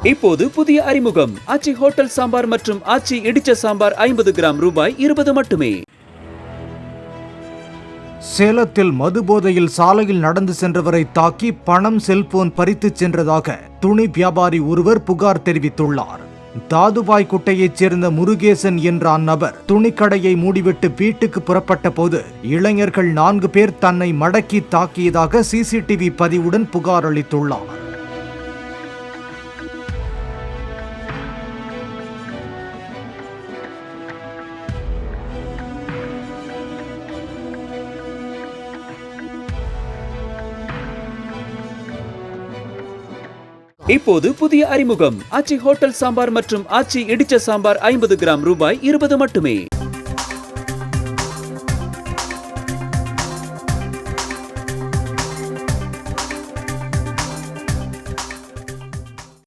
இப்போது புதிய அறிமுகம் ஆச்சி ஹோட்டல் சாம்பார் மற்றும் ஆச்சி இடிச்ச சாம்பார் 50 கிராம் ரூபாய் 20 மட்டுமே. சேலத்தில் மதுபோதையில் சாலையில் நடந்து சென்றவரை தாக்கி பணம், செல்போன் பறித்துச் சென்றதாக துணி வியாபாரி ஒருவர் புகார் தெரிவித்துள்ளார். தாதுபாய் குட்டையைச் சேர்ந்த முருகேசன் என்ற அந்நபர் துணிக்கடையை மூடிவிட்டு வீட்டுக்கு புறப்பட்ட போது இளைஞர்கள் 4 பேர் தன்னை மடக்கி தாக்கியதாக சிசிடிவி பதிவுடன் புகார் அளித்துள்ளார். இப்போது புதிய அறிமுகம் ஆச்சி ஹோட்டல் சாம்பார் மற்றும் ஆச்சி இடிச்ச சாம்பார் 50 கிராம் ரூபாய் 20 மட்டுமே.